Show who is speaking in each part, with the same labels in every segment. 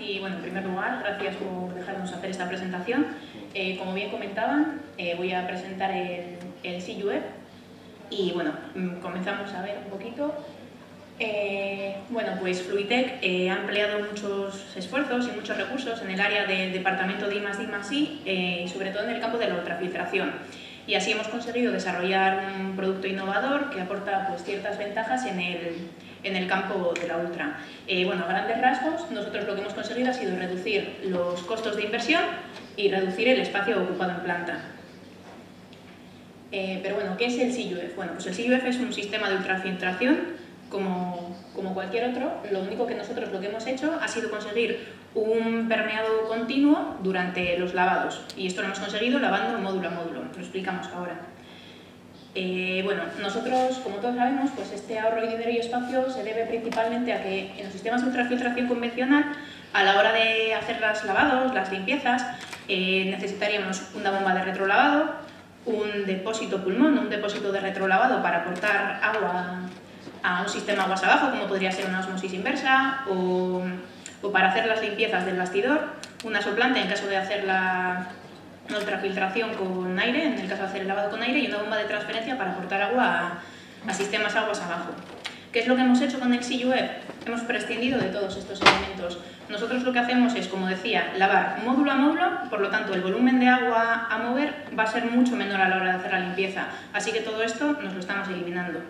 Speaker 1: y bueno, en primer lugar, gracias por dejarnos hacer esta presentación. Como bien comentaban, voy a presentar el CUF y bueno, comenzamos a ver un poquito. Bueno, pues Fluitec ha empleado muchos esfuerzos y muchos recursos en el área del departamento de I+D+I y sobre todo en el campo de la ultrafiltración. Y así hemos conseguido desarrollar un producto innovador que aporta pues, ciertas ventajas en el campo de la ultra. Bueno, a grandes rasgos, nosotros lo que hemos conseguido ha sido reducir los costos de inversión y reducir el espacio ocupado en planta. Pero bueno, ¿qué es el CUF? Bueno, pues el CUF es un sistema de ultrafiltración como cualquier otro. Lo único que nosotros lo que hemos hecho ha sido conseguir un permeado continuo durante los lavados. Y esto lo hemos conseguido lavando módulo a módulo. Lo explicamos ahora. Bueno, nosotros, como todos sabemos, pues este ahorro de dinero y espacio se debe principalmente a que en los sistemas de ultrafiltración convencional, a la hora de hacer los lavados, las limpiezas, necesitaríamos una bomba de retrolavado, un depósito pulmón, un depósito de retrolavado para aportar agua a un sistema aguas abajo, como podría ser una osmosis inversa, o para hacer las limpiezas del bastidor, una soplante en caso de hacer la ultrafiltración con aire, en el caso de hacer el lavado con aire, y una bomba de transferencia para aportar agua a sistemas aguas abajo. ¿Qué es lo que hemos hecho con el CUF? Hemos prescindido de todos estos elementos. Nosotros lo que hacemos es, como decía, lavar módulo a módulo, por lo tanto el volumen de agua a mover va a ser mucho menor a la hora de hacer la limpieza, así que todo esto nos lo estamos eliminando.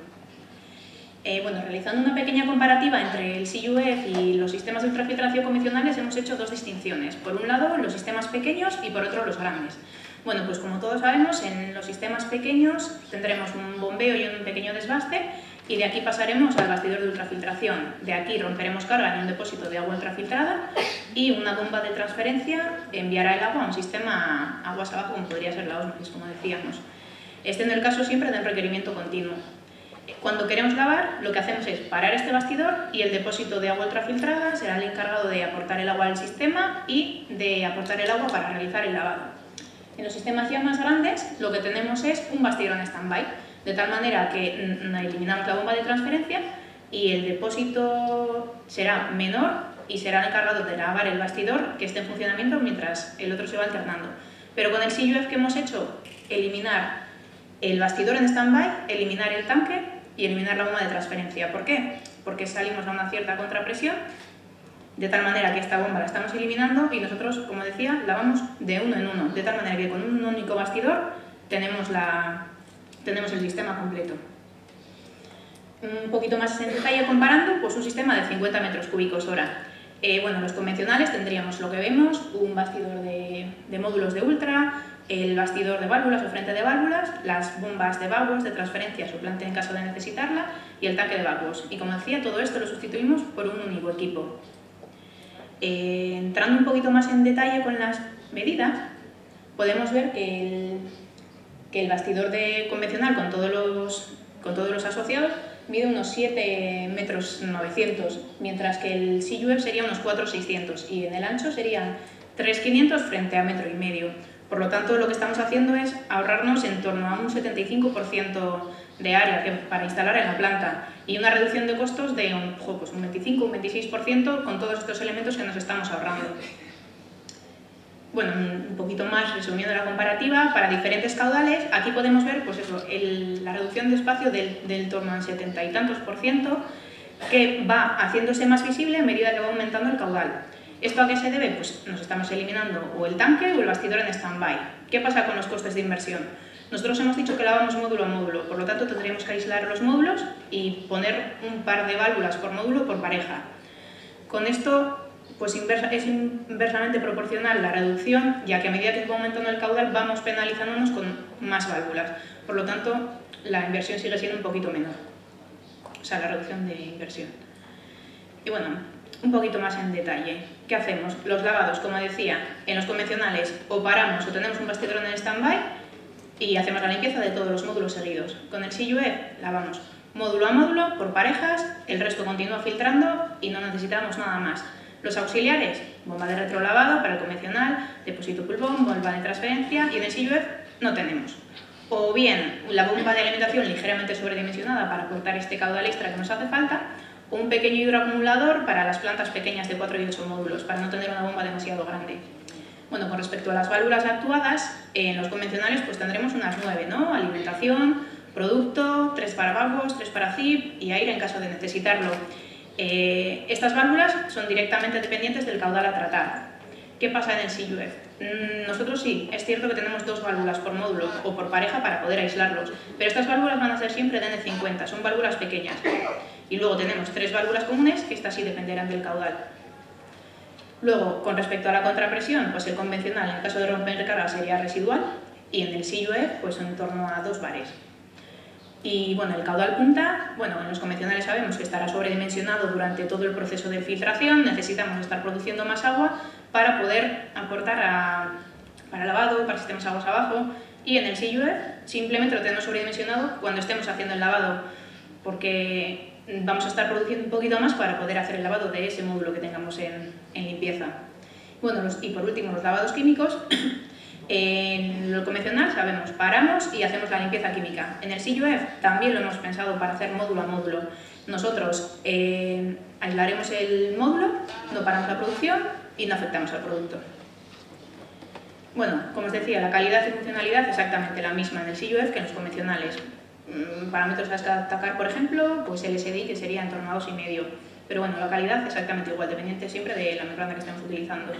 Speaker 1: Bueno, realizando una pequeña comparativa entre el CUF y los sistemas de ultrafiltración convencionales hemos hecho dos distinciones. Por un lado, los sistemas pequeños y por otro, los grandes. Bueno, pues como todos sabemos, en los sistemas pequeños tendremos un bombeo y un pequeño desbaste y de aquí pasaremos al bastidor de ultrafiltración. De aquí romperemos carga en un depósito de agua ultrafiltrada y una bomba de transferencia enviará el agua a un sistema aguas abajo, como podría ser la osmosis, como decíamos. Este en el caso siempre de un requerimiento continuo. Cuando queremos lavar, lo que hacemos es parar este bastidor y el depósito de agua ultrafiltrada será el encargado de aportar el agua al sistema y de aportar el agua para realizar el lavado. En los sistemas ya más grandes, lo que tenemos es un bastidor en stand-by, de tal manera que eliminamos la bomba de transferencia y el depósito será menor y será el encargado de lavar el bastidor que esté en funcionamiento mientras el otro se va alternando. Pero con el CUF que hemos hecho, eliminar el bastidor en stand-by, eliminar el tanque y eliminar la bomba de transferencia. ¿Por qué? Porque salimos a una cierta contrapresión, de tal manera que esta bomba la estamos eliminando y nosotros, como decía, lavamos de uno en uno, de tal manera que con un único bastidor tenemos el sistema completo. Un poquito más en detalle comparando, pues un sistema de 50 metros cúbicos hora. Bueno, los convencionales tendríamos lo que vemos, un bastidor de módulos de ultra, el bastidor de válvulas o frente de válvulas, las bombas de vacuos de transferencia soplante en caso de necesitarla y el tanque de vacuos. Y como decía, todo esto lo sustituimos por un único equipo. Entrando un poquito más en detalle con las medidas, podemos ver que el bastidor convencional con todos los asociados mide unos 7,9 metros, mientras que el CUF sería unos 4,600 y en el ancho serían 3,500 frente a 1,5 metros. Por lo tanto, lo que estamos haciendo es ahorrarnos en torno a un 75% de área para instalar en la planta y una reducción de costos de un 25 o un 26% con todos estos elementos que nos estamos ahorrando. Bueno, un poquito más resumiendo la comparativa, para diferentes caudales, aquí podemos ver pues eso, la reducción de espacio del torno al 70 y tantos %, que va haciéndose más visible a medida que va aumentando el caudal. ¿Esto a qué se debe? Pues nos estamos eliminando o el tanque o el bastidor en stand-by. ¿Qué pasa con los costes de inversión? Nosotros hemos dicho que lavamos módulo a módulo, por lo tanto tendríamos que aislar los módulos y poner un par de válvulas por módulo por pareja. Con esto pues es inversamente proporcional la reducción, ya que a medida que va aumentando el caudal vamos penalizándonos con más válvulas. Por lo tanto, la inversión sigue siendo un poquito menor, o sea, la reducción de inversión. Y bueno, un poquito más en detalle. ¿Qué hacemos? Los lavados, como decía, en los convencionales o paramos o tenemos un bastidor en el stand-by y hacemos la limpieza de todos los módulos seguidos. Con el CUF lavamos módulo a módulo por parejas, el resto continúa filtrando y no necesitamos nada más. Los auxiliares, bomba de retrolavado para el convencional, depósito pulmón, bomba de transferencia y en el CUF no tenemos. O bien la bomba de alimentación ligeramente sobredimensionada para aportar este caudal extra que nos hace falta, un pequeño hidroacumulador para las plantas pequeñas de 4 y 8 módulos, para no tener una bomba demasiado grande. Bueno, con respecto a las válvulas actuadas, en los convencionales pues tendremos unas 9, ¿no? Alimentación, producto, 3 para vagos, 3 para zip y aire en caso de necesitarlo. Estas válvulas son directamente dependientes del caudal a tratar. ¿Qué pasa en el CUF? Nosotros sí, es cierto que tenemos 2 válvulas por módulo o por pareja para poder aislarlos, pero estas válvulas van a ser siempre de N50, son válvulas pequeñas. Y luego tenemos 3 válvulas comunes, que estas sí dependerán del caudal. Luego, con respecto a la contrapresión, pues el convencional en caso de romper carga sería residual y en el CUF pues en torno a 2 bares. Y bueno, el caudal punta, bueno, en los convencionales sabemos que estará sobredimensionado durante todo el proceso de filtración, necesitamos estar produciendo más agua para poder aportar para lavado, para sistemas aguas abajo, y en el CUF simplemente lo tenemos sobredimensionado cuando estemos haciendo el lavado, porque vamos a estar produciendo un poquito más para poder hacer el lavado de ese módulo que tengamos en limpieza. Bueno, y por último, los lavados químicos. En lo convencional sabemos, paramos y hacemos la limpieza química. En el CUF también lo hemos pensado para hacer módulo a módulo. Nosotros aislaremos el módulo, no paramos la producción y no afectamos al producto. Bueno, como os decía, la calidad y funcionalidad exactamente la misma en el CUF que en los convencionales. Parámetros a destacar, por ejemplo, pues el SDI, que sería en torno a 2,5. Pero bueno, la calidad exactamente igual, dependiente siempre de la membrana que estemos utilizando.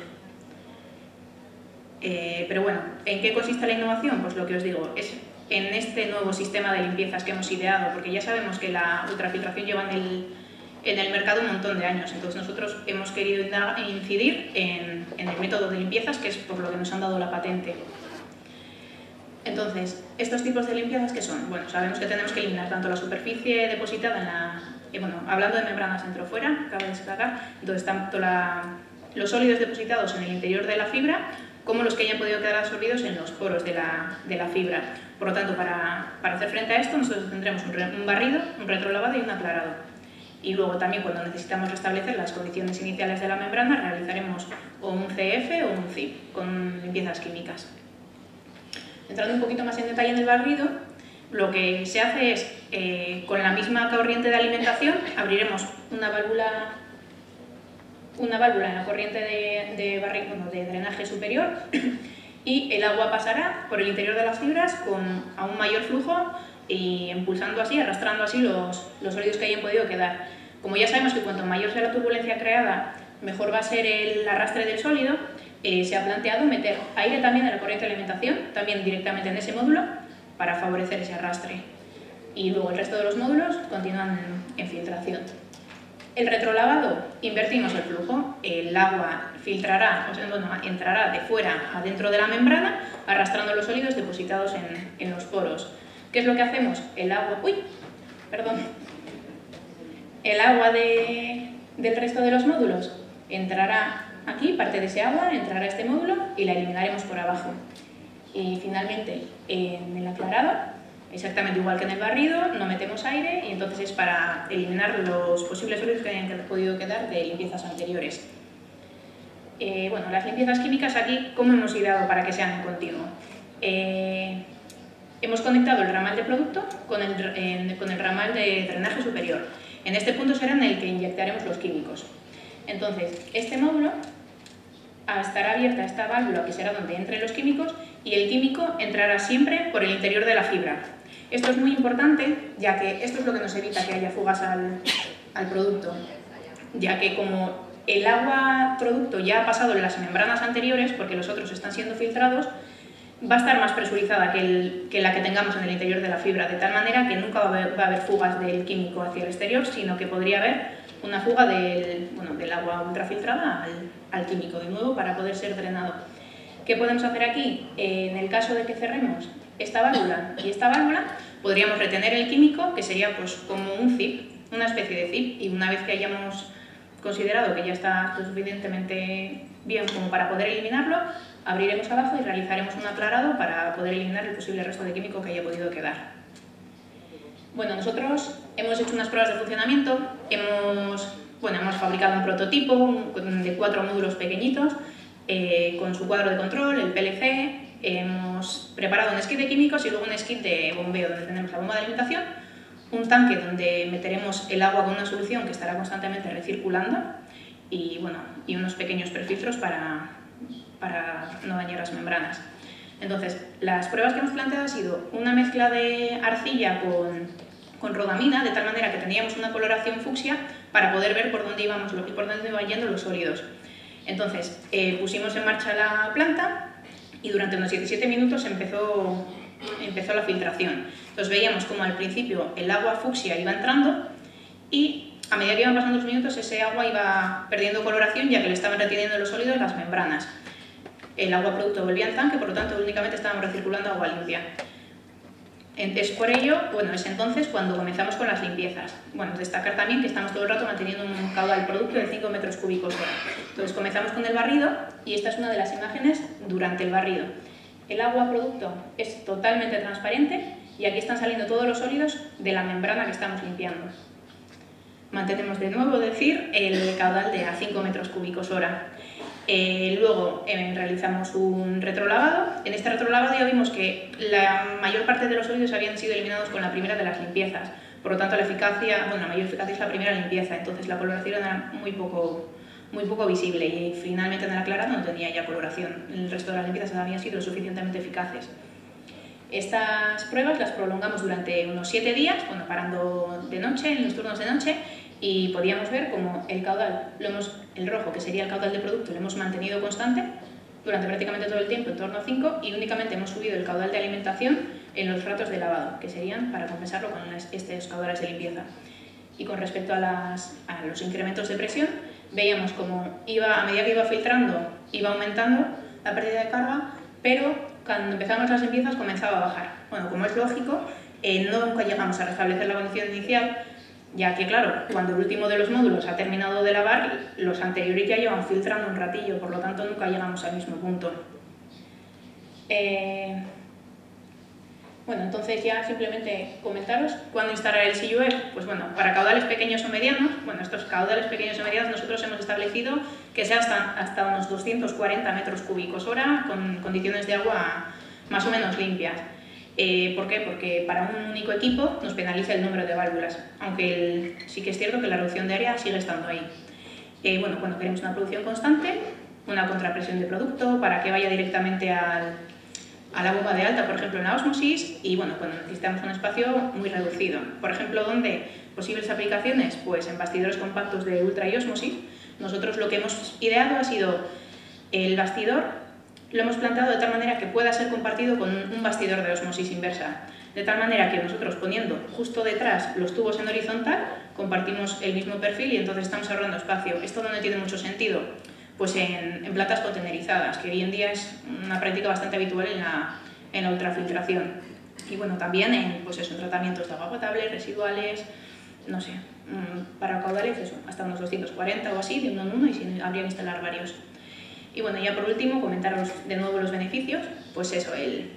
Speaker 1: Pero bueno, ¿en qué consiste la innovación? Pues lo que os digo, es en este nuevo sistema de limpiezas que hemos ideado, porque ya sabemos que la ultrafiltración lleva en el mercado un montón de años, entonces nosotros hemos querido incidir en el método de limpiezas, que es por lo que nos han dado la patente. Entonces, ¿estos tipos de limpiezas qué son? Bueno, sabemos que tenemos que eliminar tanto la superficie depositada en la... bueno, hablando de membranas dentro-fuera, cabe destacar, entonces tanto los sólidos depositados en el interior de la fibra como los que hayan podido quedar absorbidos en los poros de la fibra. Por lo tanto, para hacer frente a esto, nosotros tendremos un barrido, un retrolavado y un aclarado. Y luego también, cuando necesitamos restablecer las condiciones iniciales de la membrana, realizaremos o un CF o un ZIP con limpiezas químicas. Entrando un poquito más en detalle en el barrido, lo que se hace es, con la misma corriente de alimentación, abriremos una válvula en la corriente de drenaje superior y el agua pasará por el interior de las fibras con aún mayor flujo y impulsando así, arrastrando así los sólidos que hayan podido quedar. Como ya sabemos que cuanto mayor sea la turbulencia creada, mejor va a ser el arrastre del sólido, se ha planteado meter aire también en la corriente de alimentación, también directamente en ese módulo, para favorecer ese arrastre. Y luego el resto de los módulos continúan en filtración. El retrolavado, invertimos el flujo, el agua filtrará, entrará de fuera adentro de la membrana, arrastrando los sólidos depositados en los poros. ¿Qué es lo que hacemos? El agua del resto de los módulos entrará aquí, parte de ese agua entrará a este módulo y la eliminaremos por abajo. Y finalmente, en el aclarado, exactamente igual que en el barrido, no metemos aire y entonces es para eliminar los posibles sólidos que hayan podido quedar de limpiezas anteriores. Bueno, las limpiezas químicas aquí, ¿cómo hemos ideado para que sean en continuo? Hemos conectado el ramal de producto con el ramal de drenaje superior. En este punto será en el que inyectaremos los químicos. Entonces, este módulo estará abierta esta válvula que será donde entren los químicos y el químico entrará siempre por el interior de la fibra. Esto es muy importante, ya que esto es lo que nos evita que haya fugas al producto, ya que como el agua producto ya ha pasado en las membranas anteriores, porque los otros están siendo filtrados, va a estar más presurizada que la que tengamos en el interior de la fibra, de tal manera que nunca va a haber fugas del químico hacia el exterior, sino que podría haber una fuga del agua ultrafiltrada al químico, de nuevo, para poder ser drenado. ¿Qué podemos hacer aquí? En el caso de que cerremos esta válvula y esta válvula, podríamos retener el químico, que sería pues como un zip, una especie de zip, y una vez que hayamos considerado que ya está lo suficientemente bien como para poder eliminarlo, abriremos abajo y realizaremos un aclarado para poder eliminar el posible resto de químico que haya podido quedar. Bueno, nosotros hemos hecho unas pruebas de funcionamiento, hemos fabricado un prototipo de 4 módulos pequeñitos con su cuadro de control, el PLC, hemos preparado un skid de químicos y luego un skid de bombeo donde tenemos la bomba de alimentación, un tanque donde meteremos el agua con una solución que estará constantemente recirculando y, bueno, y unos pequeños perfiltros para no dañar las membranas. Entonces, las pruebas que hemos planteado ha sido una mezcla de arcilla con rodamina, de tal manera que teníamos una coloración fucsia para poder ver por dónde iban yendo los sólidos. Entonces, pusimos en marcha la planta y durante unos 17 minutos empezó la filtración. Entonces veíamos como al principio el agua fucsia iba entrando y a medida que iban pasando los minutos ese agua iba perdiendo coloración ya que le estaban reteniendo los sólidos las membranas. El agua producto volvía al tanque, por lo tanto únicamente estábamos recirculando agua limpia. Es por ello, bueno, es entonces cuando comenzamos con las limpiezas. Bueno, destacar también que estamos todo el rato manteniendo un caudal producto de 5 metros cúbicos hora. Entonces comenzamos con el barrido y esta es una de las imágenes durante el barrido. El agua producto es totalmente transparente y aquí están saliendo todos los sólidos de la membrana que estamos limpiando. Mantenemos de nuevo, decir, el caudal de a 5 metros cúbicos hora. Luego realizamos un retrolavado. En este retrolavado ya vimos que la mayor parte de los sólidos habían sido eliminados con la primera de las limpiezas. Por lo tanto, la mayor eficacia es la primera limpieza, entonces la coloración era muy poco visible y finalmente en el aclarado no tenía ya coloración. El resto de las limpiezas habían sido suficientemente eficaces. Estas pruebas las prolongamos durante unos 7 días, bueno, parando de noche, en los turnos de noche, y podíamos ver como el caudal, el rojo, que sería el caudal de producto, lo hemos mantenido constante durante prácticamente todo el tiempo, en torno a 5, y únicamente hemos subido el caudal de alimentación en los ratos de lavado, que serían para compensarlo con estos caudales de limpieza. Y con respecto a los incrementos de presión, veíamos como a medida que iba filtrando, iba aumentando la pérdida de carga, pero cuando empezamos las limpiezas comenzaba a bajar. Bueno, como es lógico, nunca llegamos a restablecer la condición inicial, ya que, claro, cuando el último de los módulos ha terminado de lavar, los anteriores ya llevan filtrando un ratillo, por lo tanto nunca llegamos al mismo punto. Bueno, entonces ya simplemente comentaros cuándo instalar el CUF. Pues bueno, para caudales pequeños o medianos, bueno, estos caudales pequeños o medianos nosotros hemos establecido que sea hasta unos 240 metros cúbicos hora con condiciones de agua más o menos limpias. ¿Por qué? Porque para un único equipo nos penaliza el número de válvulas, aunque sí que es cierto que la reducción de área sigue estando ahí. Bueno, cuando queremos una producción constante, una contrapresión de producto para que vaya directamente a la bomba de alta, por ejemplo en la ósmosis, y bueno, cuando necesitamos un espacio muy reducido. Por ejemplo, ¿dónde? Posibles aplicaciones, pues en bastidores compactos de ultra y ósmosis. Nosotros lo que hemos ideado ha sido el bastidor, lo hemos planteado de tal manera que pueda ser compartido con un bastidor de ósmosis inversa. De tal manera que nosotros poniendo justo detrás los tubos en horizontal, compartimos el mismo perfil y entonces estamos ahorrando espacio. ¿Esto dónde tiene mucho sentido? Pues en plantas contenerizadas, que hoy en día es una práctica bastante habitual en la ultrafiltración. Y bueno, también en tratamientos de agua potable, residuales, no sé, para caudales eso, hasta unos 240 o así, de uno en uno, y habría que instalar varios. Y bueno, ya por último, comentaros de nuevo los beneficios, pues eso,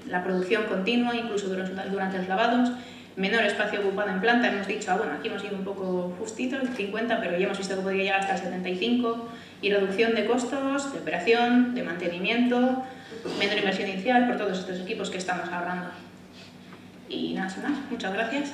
Speaker 1: la producción continua, incluso durante los lavados, menor espacio ocupado en planta, hemos dicho, bueno, aquí hemos ido un poco justitos, 50, pero ya hemos visto que podría llegar hasta el 75, y reducción de costos, de operación, de mantenimiento, menor inversión inicial por todos estos equipos que estamos ahorrando. Y nada, sin más, muchas gracias.